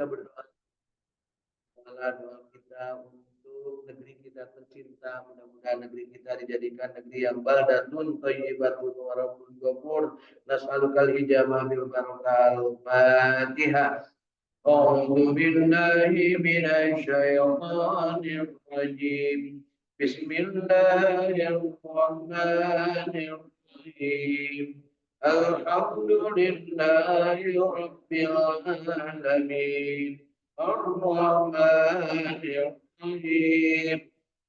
Kita berdoa doa kita untuk negeri kita tercinta, mudah-mudahan negeri kita dijadikan negeri yang baldatun thayyibatun wa rabbun ghafur. Nas'alukal ijabah bil barakal Fatihah. A'udzu billahi minasy syaithanir rajim. Bismillahirrahmanirrahim. Alhamdulillahi rabbil alamin. Ar-Rahmanir Rahim.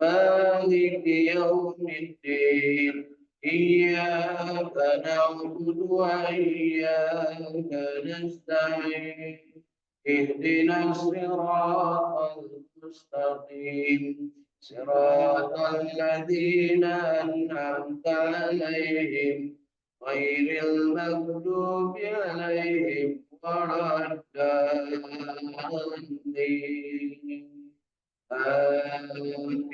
Maliki yaumiddin. Iyyaka na'budu wa iyyaka nasta'in. Ihdinas siratal mustaqim. Siratal ladzina an'amta 'alaihim ghairil maghdubi 'alaihim waladdallin. Amin.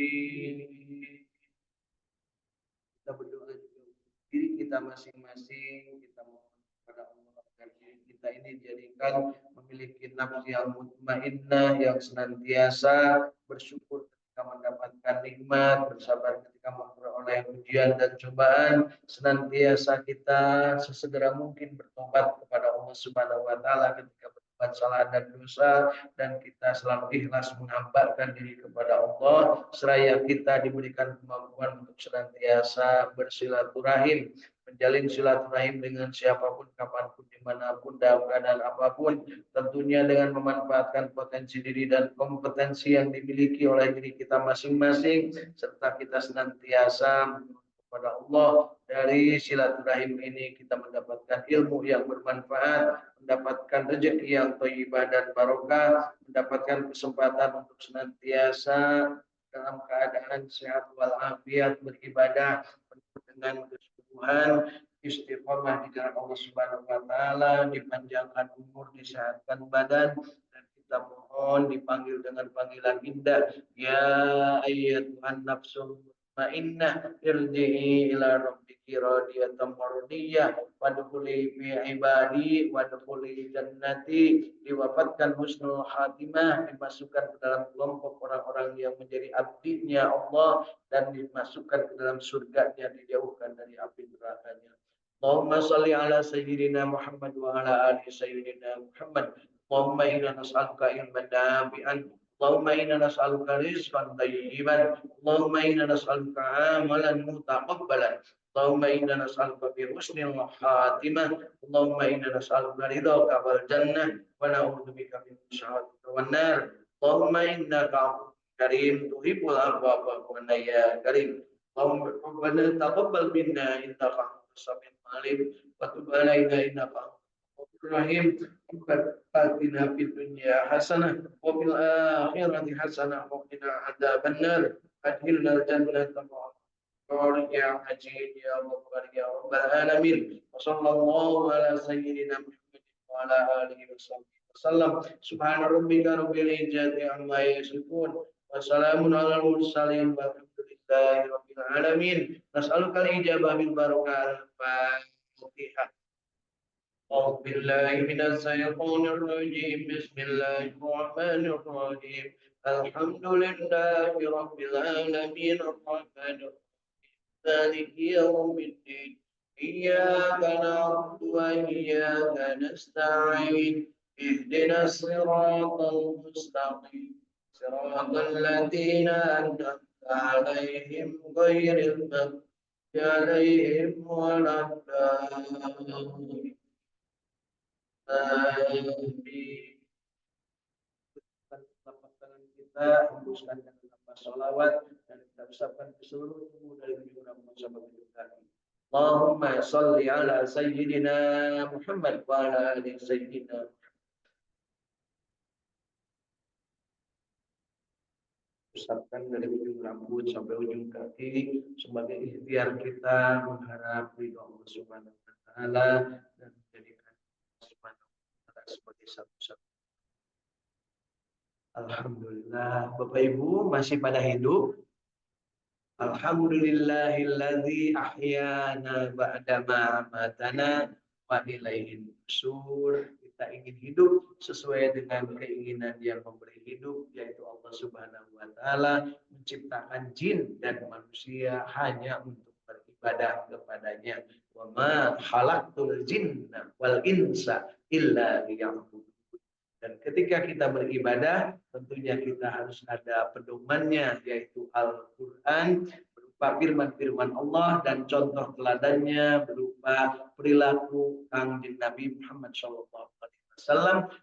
Kita berdoa juga diri kita masing-masing, kita mohon kepada Allah agar diri kita ini dijadikan memiliki nafsu yang mutmainnah, yang senantiasa bersyukur ketika mendapatkan nikmat, bersabar ketika memperoleh ujian dan cobaan, senantiasa kita sesegera mungkin bertobat kepada Allah Subhanahu wa taala ketika berbuat salah dan dosa, dan kita selalu ikhlas menghambakan diri kepada Allah seraya kita diberikan kemampuan untuk senantiasa bersilaturahim, menjalin silaturahim dengan siapapun, kapanpun, dimanapun, dalam keadaan apapun, tentunya dengan memanfaatkan potensi diri dan kompetensi yang dimiliki oleh diri kita masing-masing, serta kita senantiasa kepada Allah. Dari silaturahim ini kita mendapatkan ilmu yang bermanfaat, mendapatkan rezeki yang thayyibah dan barokah, mendapatkan kesempatan untuk senantiasa dalam keadaan sehat walafiat beribadah dengan kesungguhan, istiqomah di jalan Allah Subhanahu wa taala, dipanjangkan umur, disehatkan badan, dan kita mohon dipanggil dengan panggilan indah, ya ayyatuhan nafsul mutmainnah irji'i ila rabbiki radiyatan mardiyah wadkhuli fi ibadi wadkhuli jannati. Diwafatkan husnul khatimah, dimasukkan ke dalam kelompok orang-orang yang menjadi abdinya Allah, dan dimasukkan ke dalam surganya, dijauhkan dari api nerakanya. Allahumma shalli ala sayyidina Muhammad wa ala ali sayyidina Muhammad. Allahumma inna nas'aluka ilman nafi'an. Allahumma inna nas'aluka rizqan thayyiban. Allahumma inna nas'aluka amalan mutaqabbalan. Allahumma inna nas'aluka bi husnil khatimah. Allahumma inna nas'aluka ridhaka wal jannah wa na'udzubika min syahwatika wan nar. Allahumma innaka karim tuhibbul afwa fa'fu anna ya karim. Allahumma rabbana taqabbal minna innaka antas samiul alim wa tub alaina innaka Rahim. Atina fid dunya hasanah wa fil akhirati hasanah wa qina adzabannar. Adkhilnal jannata ya Majid ya Ghaffar ya Rabbal alamin. Wassallallahu ala sayyidina Muhammad wa ala alihi wasallam. Subhana rabbika rabbil izzati amma yasifun wa salamun alal mursalin walhamdulillahi rabbil alamin. Nas'alukal ijabah bil barakah Fatihah. أعوذ بالله من الشيطان الرجيم بسم الله الرحمن الرحيم الحمد لله رب العالمين الرحمن الرحيم مالك يوم الدين إياك نعبد وإياك نستعين اهدنا الصراط المستقيم صراط الذين أنعمت عليهم غير المغضوب عليهم ولا الضالين. Telapak tangan kita hembuskan dengan lafaz sholawat dan kita ucapkan ke seluruh tubuh dari ujung rambut sampai ujung kaki. Allahumma sholli ala sayyidina Muhammad wa ala ali sayyidina. Ucapkan dari ujung rambut sampai ujung kaki sebagai ikhtiar kita mengharap ridho Allah Subhanahu wa taala dan menjadikan sebagai satu-satu. Alhamdulillah, Bapak Ibu masih pada hidup. Alhamdulillahilladzi ahyana ba'da ma amatana wa ilaihin nusyur. kita ingin hidup sesuai dengan keinginan yang memberi hidup, yaitu Allah Subhanahu wa taala menciptakan jin dan manusia hanya untuk beribadah kepadanya. Wa ma khalaqtul jinna wal insa illa liya'budun. Dan ketika kita beribadah, tentunya kita harus ada pedomannya, yaitu Al-Quran, berupa firman-firman Allah, dan contoh teladannya berupa perilaku Kanjeng Nabi Muhammad SAW.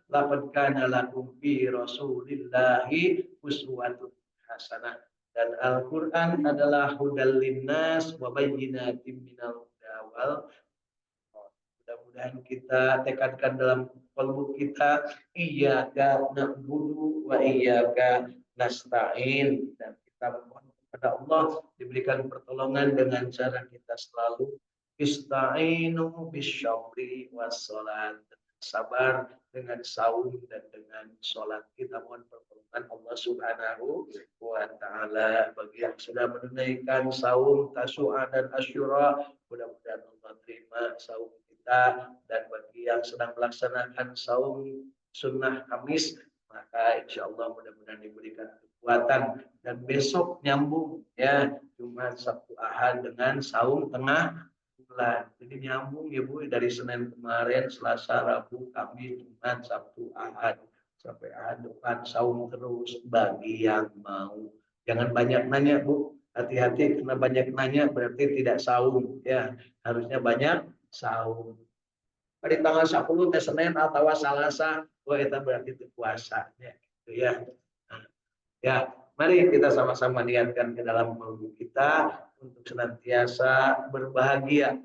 Laqad kana lakum fi Rasulillahi uswatun hasanah. Dan Al-Quran adalah hudal linnas wa bayyinatin minal huda wal. Mudah-mudahan kita tekadkan dalam kalbu kita, iyyaka na'budu wa iyyaka nasta'in, dan kita mohon kepada Allah diberikan pertolongan dengan cara kita selalu ista'inu bisyabri wassalat, sabar dengan saum dan dengan sholat. Kita mohon pertolongan Allah Subhanahu wa taala. Bagi yang sudah menunaikan saum Tasu'a dan Asyura, mudah-mudahan Allah terima saum kita, dan bagi yang sedang melaksanakan saum sunnah Kamis, maka insya Allah mudah-mudahan diberikan kekuatan, dan besok nyambung ya, Jumat, Sabtu, Ahad dengan saum tengah bulan. Jadi nyambung ya Bu, dari Senin kemarin, Selasa, Rabu, Kamis, Jumat, Sabtu, Ahad, sampai Ahad depan saum terus bagi yang mau. Jangan banyak nanya Bu, hati-hati karena banyak nanya berarti tidak saum ya, harusnya banyak saum. Pada tanggal 10 teh Senin atau Selasa, wah itu berarti itu puasanya gitu ya. Nah, ya, mari kita sama-sama niatkan ke dalam kalbu kita untuk senantiasa berbahagia,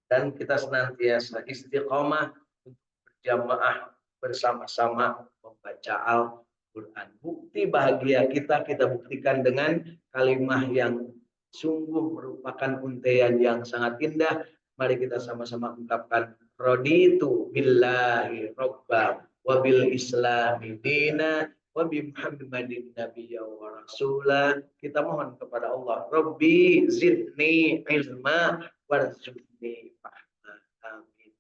dan kita senantiasa istiqomah untuk berjamaah bersama-sama membaca Al-Quran. Bukti bahagia kita buktikan dengan kalimah yang sungguh merupakan untaian yang sangat indah. Mari kita sama-sama ungkapkan raditu billahi robba wa bil islami dina wa bi Muhammadin nabiyya wa rasula. Kita mohon kepada Allah, Rabbi zidni ilma warzuqni fahma. Amin.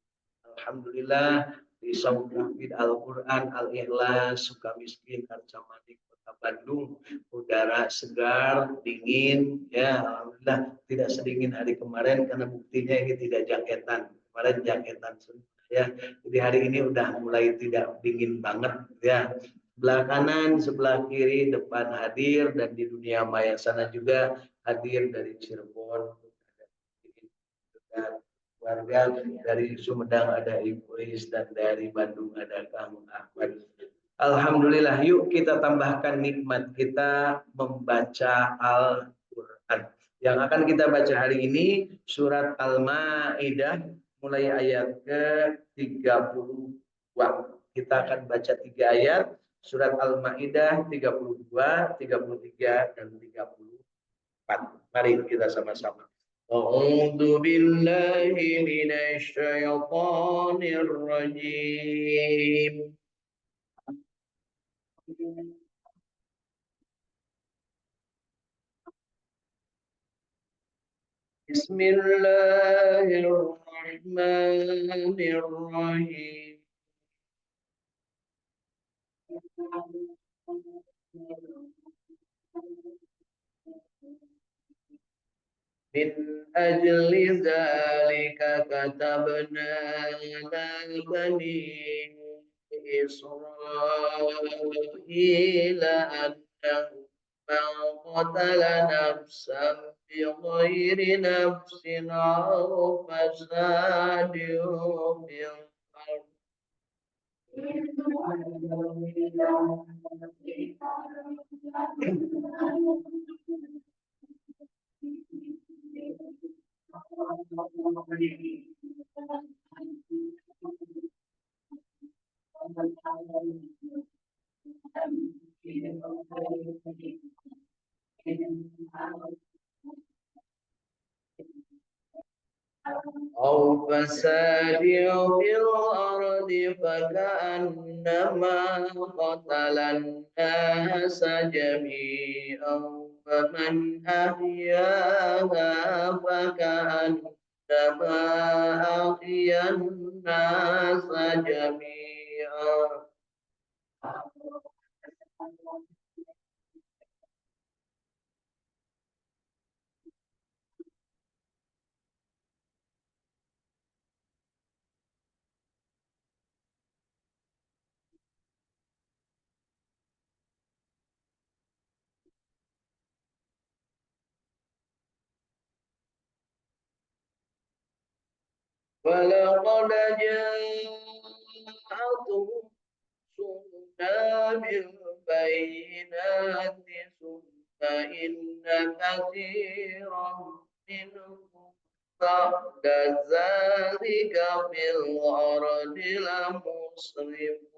Alhamdulillah, di Saum Tahfidz Al-Quran Al-Ikhlas Sukamiskin Harjamani Kota Bandung, udara segar dingin ya, alhamdulillah tidak sedingin hari kemarin karena buktinya ini tidak jaketan, kemarin jaketan ya, jadi hari ini udah mulai tidak dingin banget ya. Sebelah kanan, sebelah kiri, depan hadir, dan di dunia maya sana juga hadir dari Cirebon, warga dari Sumedang ada Ibu Is, dan dari Bandung ada Kang Ahmad. Alhamdulillah, yuk kita tambahkan nikmat kita membaca Al-Quran. Yang akan kita baca hari ini surat Al-Ma'idah mulai ayat ke-32. Kita akan baca 3 ayat surat Al-Ma'idah 32, 33, dan 34. Mari kita sama-sama. A'udzu billahi minasy syaithanir rajim. Bismillahirrahmanirrahim. Min ajli zalika katabna ala bani Israila annahu man qatala nafsan bighairi nafsin aw fasadin fil ardh أو فساد في الأرض فكأنما قتل الناس جميعا فمن أحياها فكأنما أحيا الناس جميعا ولقد جاءتهم رسلنا بالبينات ثم إن كثيرا منهم بعد ذلك في الأرض لمسرفون.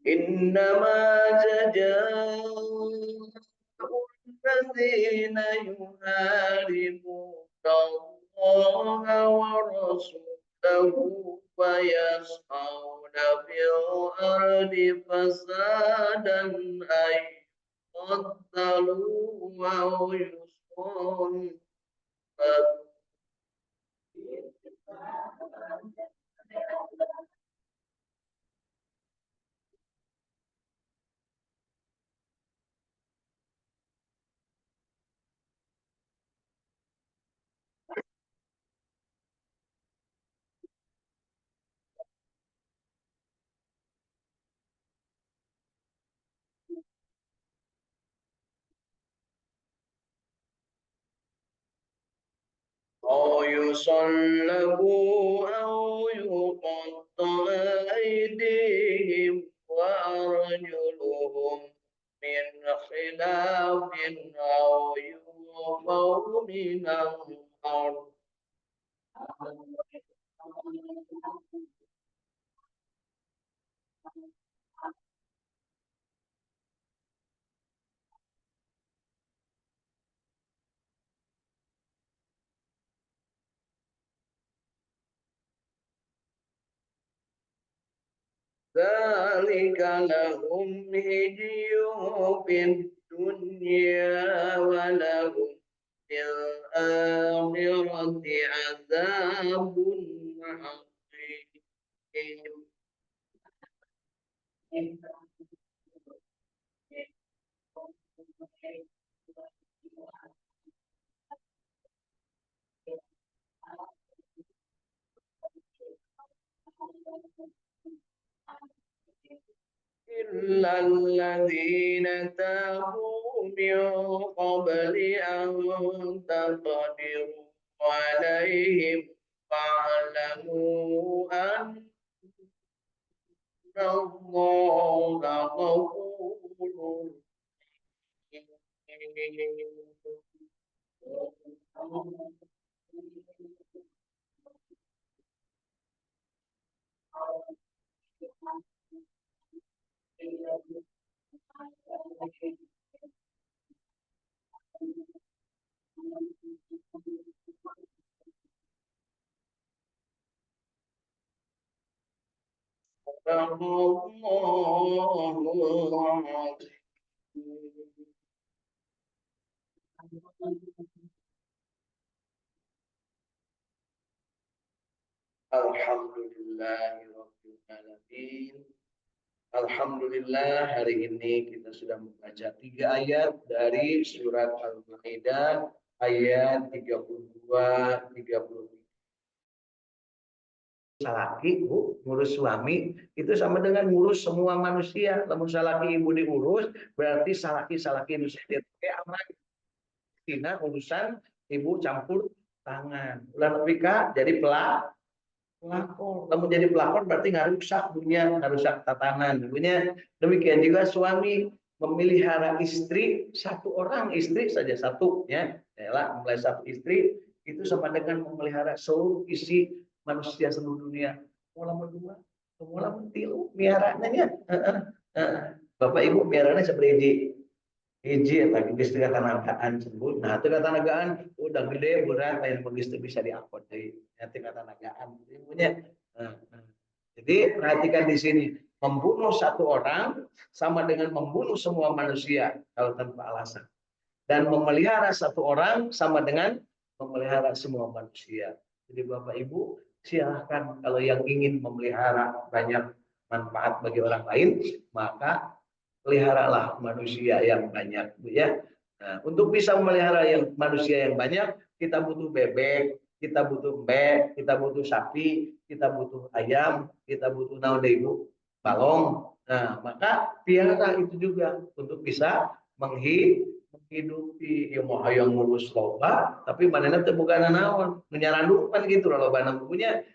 إنما جزاء الذين يحاربون الله ورسوله ويسعون في الأرض فسادا أن يقتلوا أو يصلبوا. أو يصلبوا أو يقطع أيديهم وأرجلهم من خلاف أو ينفوا من الأرض. ذلك لهم هدي في الدنيا ولهم في الآخرة عذاب عظيم. إلا الذين تابوا من قبل أن تقدروا عليهم فاعلموا أن الله غفور رحيم. Alhamdulillahirrahmanirrahim. Alhamdulillah, hari ini kita sudah membaca 3 ayat dari surat Al-Maidah ayat 32, 33. Salaki, Bu, ngurus suami itu sama dengan ngurus semua manusia. Lamun salaki ibu diurus, berarti salaki Indonesia dia aman. Tina urusan ibu campur tangan. Ulah pika jadi pelakor. Lamun jadi pelakor berarti ngarusak dunia, ngarusak tatanan. Ibunya demikian juga suami memelihara istri, satu orang istri saja satu ya. Yalah, mulai satu istri itu sama dengan memelihara seluruh isi manusia seluruh dunia. Mula dua, mula tilu, miaranya ya. Bapak Ibu miaranya seperti hiji eta geus teu katanagaan sebut. Nah, teu katanagaan udah gede berat lain geus teu bisa diangkut deui. Ya teu katanagaan punya. Jadi perhatikan di sini, membunuh satu orang sama dengan membunuh semua manusia kalau tanpa alasan. Dan memelihara satu orang sama dengan memelihara semua manusia. Jadi Bapak Ibu, silahkan kalau yang ingin memelihara banyak manfaat bagi orang lain, maka peliharalah manusia yang banyak, Bu ya. Nah, untuk bisa memelihara manusia yang banyak, kita butuh bebek, kita butuh mbek, kita butuh sapi, kita butuh ayam, kita butuh naon deui Ibu? Balong. Nah, maka piara itu juga untuk bisa menghidupi ya mau hayang ngurus loba, tapi manehna teu boga nanaon, nyarandupan gitu loba punya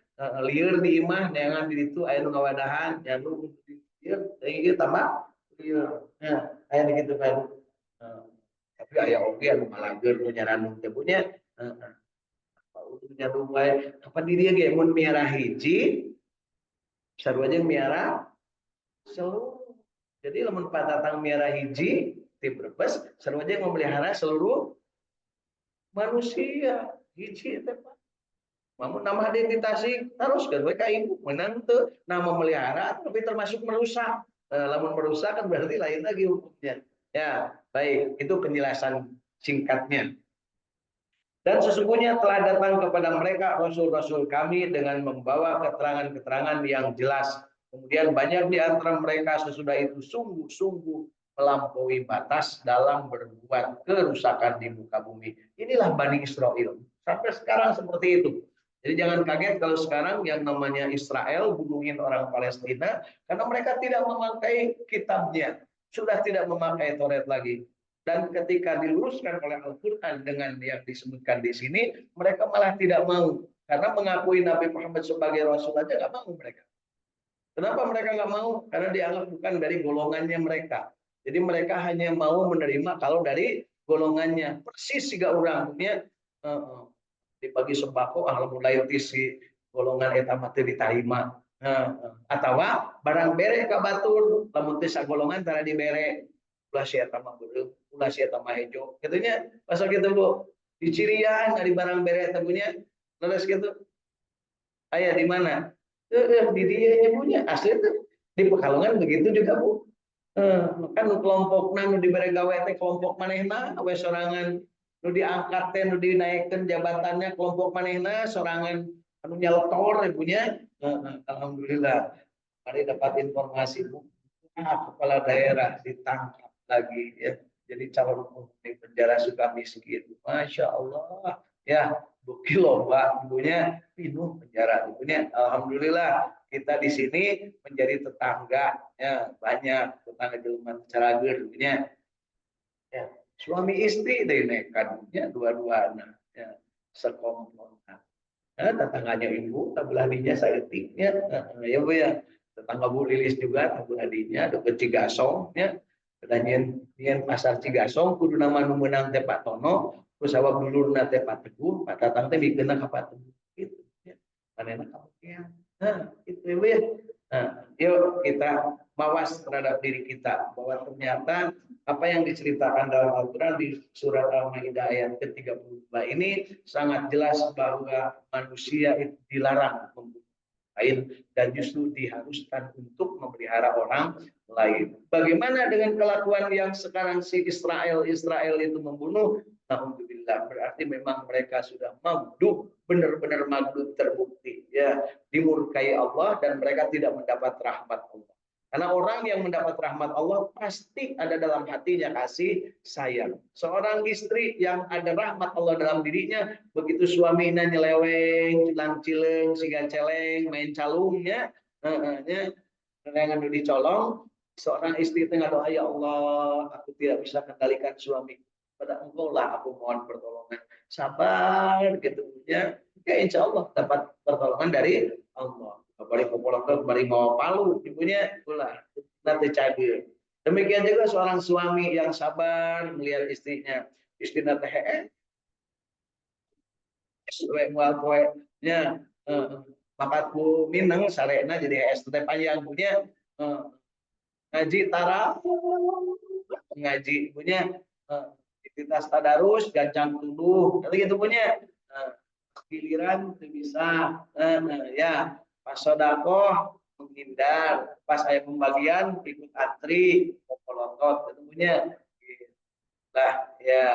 lieur di imah neangan di ditu aya nu ngawadahan, nyandung di dieu, ieu tambah lieur. Nah, aya gitu kan. Tapi aya oge anu malageur nu nyarandu teh punya. Heeh. Nyandung wae. Kapan di dieu ge mun miara hiji, sarua jeung miara seluruh. Jadi lamun patatang miara hiji ti Brebes, sarua jeung memelihara seluruh manusia. Hiji teh Pak. Namun nama identitasi terus kan mereka ibu menang tuh nama memelihara tapi termasuk merusak. Lamun merusak kan berarti lain lagi hukumnya. Ya, baik, itu penjelasan singkatnya. Dan sesungguhnya telah datang kepada mereka rasul-rasul kami dengan membawa keterangan-keterangan yang jelas. Kemudian banyak di antara mereka sesudah itu sungguh-sungguh melampaui batas dalam berbuat kerusakan di muka bumi. Inilah Bani Israel. Sampai sekarang seperti itu. Jadi jangan kaget kalau sekarang yang namanya Israel bunuhin orang Palestina karena mereka tidak memakai kitabnya, sudah tidak memakai Taurat lagi. Dan ketika diluruskan oleh Al-Quran dengan yang disebutkan di sini, mereka malah tidak mau karena mengakui Nabi Muhammad sebagai Rasul aja nggak mau mereka. Kenapa mereka nggak mau? Karena dianggap bukan dari golongannya mereka. Jadi mereka hanya mau menerima kalau dari golongannya. Persis jika orang punya dibagi sembako mulai si golongan eta mati diterima atau barang bere ka batur lamun teh sagolongan tara dibere ulah sia eta mah beureum ulah sia eta mah hejo kitunya pasal kitu Bu di cirian di barang bere eta punya leres kitu aya di mana di dieu nya punya asli tuh di Pekalongan begitu juga Bu kan kelompokna nu dibere gawe teh kelompok manehna we sorangan nu diangkat teh nu dinaikkeun jabatannya kelompok manehna sorangan anu nyeletor punya alhamdulillah hari dapat informasi Bu kepala daerah ditangkap lagi ya jadi calon penghuni penjara Sukamiskin Masya Allah ya bukti loba ibunya pinuh penjara ibunya alhamdulillah kita di sini menjadi tetangga ya banyak tetangga jelema carageun ibunya ya suami istri dari nekatnya dua-duanya ya sekompon tetangganya ibu tabuladinya saeutiknya ya Bu ya tetangga Bu Lilis juga tabuladinya deket Cigasong ya dan nyen pasar Cigasong kudu nama nu meunang teh Pak Tono terus awak dulurna teh Pak Teguh Pak Tatang teh bikeunna ka Pak Teguh gitu ya manehna kamukian itu ya Bu ya yuk kita mawas terhadap diri kita bahwa ternyata apa yang diceritakan dalam Al-Quran di surat Al-Maidah ayat ke-32 ini sangat jelas bahwa manusia itu dilarang membunuh lain dan justru diharuskan untuk memelihara orang lain. Bagaimana dengan kelakuan yang sekarang si Israel itu membunuh? Alhamdulillah berarti memang mereka sudah maghdub benar-benar maghdub terbukti ya dimurkai Allah dan mereka tidak mendapat rahmat Allah. Karena orang yang mendapat rahmat Allah pasti ada dalam hatinya kasih sayang. Seorang istri yang ada rahmat Allah dalam dirinya, begitu suaminya nyeleweng, cilang-cileng, siga celeng, main calungnya, dengan dicolong, seorang istri tengah doa ya Allah, aku tidak bisa kendalikan suami. Pada Engkau lah aku mohon pertolongan. Sabar gitu ya. Ya insya Allah dapat pertolongan dari Allah. Bari popolong bari mau palu ibunya ulah nanti cager. Demikian juga seorang suami yang sabar melihat istrinya teh sesuai mual poenya papatku mineng sarena jadi es teh panjang punya ngaji taraf ngaji punya aktivitas tadarus gancang tuduh gitu punya giliran itu bisa ya pas sodakoh menghindar pas saya pembagian ikut antri popolotot itu punya lah ya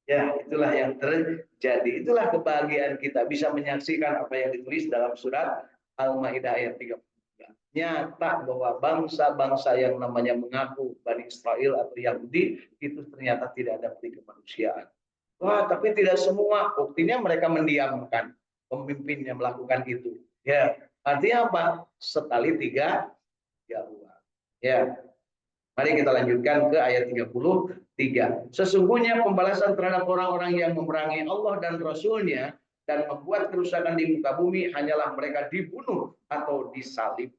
ya itulah yang terjadi, itulah kebahagiaan kita bisa menyaksikan apa yang ditulis dalam surat Al-Maidah ayat 33. Nyata bahwa bangsa-bangsa yang namanya mengaku Bani Israel atau Yahudi itu ternyata tidak ada peri kemanusiaan. Wah, tapi tidak semua. Buktinya mereka mendiamkan pemimpinnya melakukan itu. Ya, artinya apa? Setali tiga uang. Ya, mari kita lanjutkan ke ayat 33. Sesungguhnya pembalasan terhadap orang-orang yang memerangi Allah dan Rasul-Nya dan membuat kerusakan di muka bumi hanyalah mereka dibunuh atau disalib.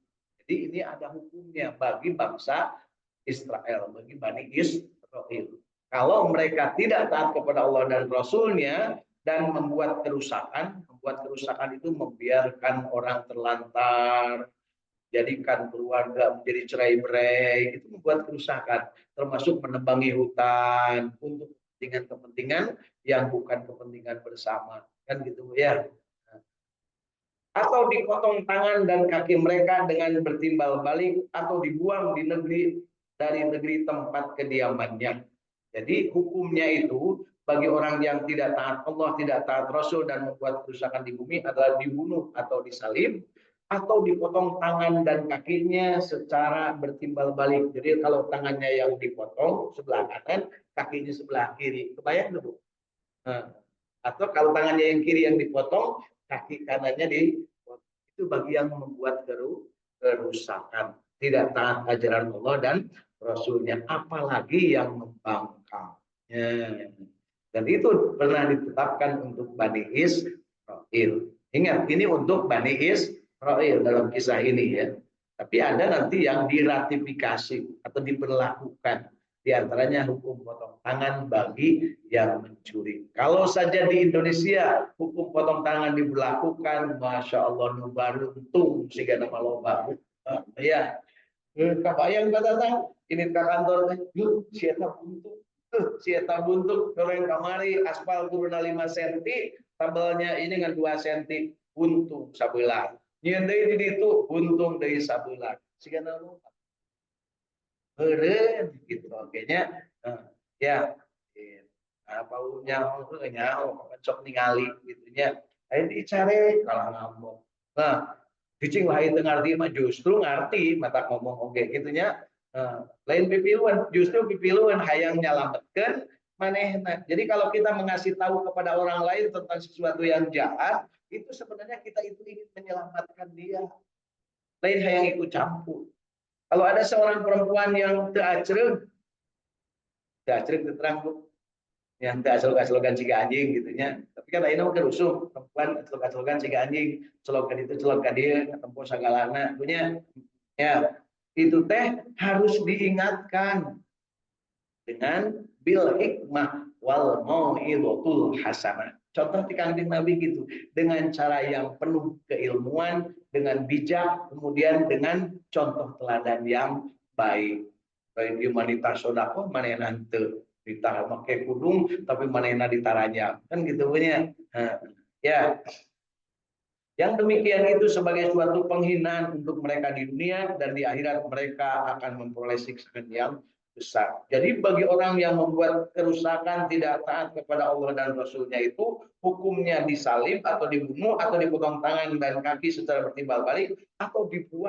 Jadi ini ada hukumnya bagi bangsa Israel, bagi Bani Israel. Kalau mereka tidak taat kepada Allah dan Rasul-Nya dan membuat kerusakan itu membiarkan orang terlantar, jadikan keluarga menjadi cerai-berai, itu membuat kerusakan, termasuk menebangi hutan untuk kepentingan-kepentingan yang bukan kepentingan bersama, kan gitu ya. Atau dipotong tangan dan kaki mereka dengan bertimbal balik atau dibuang dari negeri tempat kediamannya. Jadi hukumnya itu bagi orang yang tidak taat Allah, tidak taat Rasul dan membuat kerusakan di bumi adalah dibunuh atau disalib atau dipotong tangan dan kakinya secara bertimbal balik. Jadi kalau tangannya yang dipotong sebelah kanan, kakinya sebelah kiri. Kebayang dulu? Nah, atau kalau tangannya yang kiri yang dipotong, kaki kanannya dipotong. Itu bagi yang membuat kerusakan, tidak taat ajaran Allah dan Rasulnya, apalagi yang membangkangnya. Dan itu pernah ditetapkan untuk Bani Israel. Ingat, ini untuk Bani Israel dalam kisah ini ya. Tapi ada nanti yang diratifikasi atau diberlakukan. Di antaranya hukum potong tangan bagi yang mencuri. Kalau saja di Indonesia hukum potong tangan diberlakukan, Masya Allah, nu baru untung sehingga nama lo baru. Ya, kabayang kata ini ke kantor yuk siapa buntu siapa buntu kalau kamari aspal turun 5 cm tabelnya ini dengan 2 cm buntung sabelah nyendai di itu buntung dari sabelah sehingga nama beren gitu kayaknya ya apa nyaho sok ningali gitunya ayo dicari kalau ngomong nah cicing lain ngerti mah justru ngerti mata ngomong oke gitunya lain pipiluan justru pipiluan hayang nyalametkeun manehna. Jadi kalau kita mengasih tahu kepada orang lain tentang sesuatu yang jahat itu sebenarnya kita itu ingin menyelamatkan dia lain hayang ikut campur. Kalau ada seorang perempuan yang terang terang yang aslog-aslogan ciga anjing gitunya. Tapi kan ayeuna mah kerusuh, perempuan aslog-aslogan ciga anjing, celokan itu celokan dia, ketempo sagalana punya. Ya, itu teh harus diingatkan dengan bil hikmah wal mau'izatul hasanah. Contoh di Kanjeng Nabi gitu, dengan cara yang penuh keilmuan, dengan bijak, kemudian dengan contoh teladan yang baik. Baik humanitas sodako manehna henteu ditara make kudung tapi manehna ditaranya kan gitu punya. Ya, yang demikian itu sebagai suatu penghinaan untuk mereka di dunia dan di akhirat mereka akan memperoleh siksaan yang besar. Jadi bagi orang yang membuat kerusakan tidak taat kepada Allah dan Rasulnya itu hukumnya disalib atau dibunuh atau dipotong tangan dan kaki secara bertimbal balik atau dibuang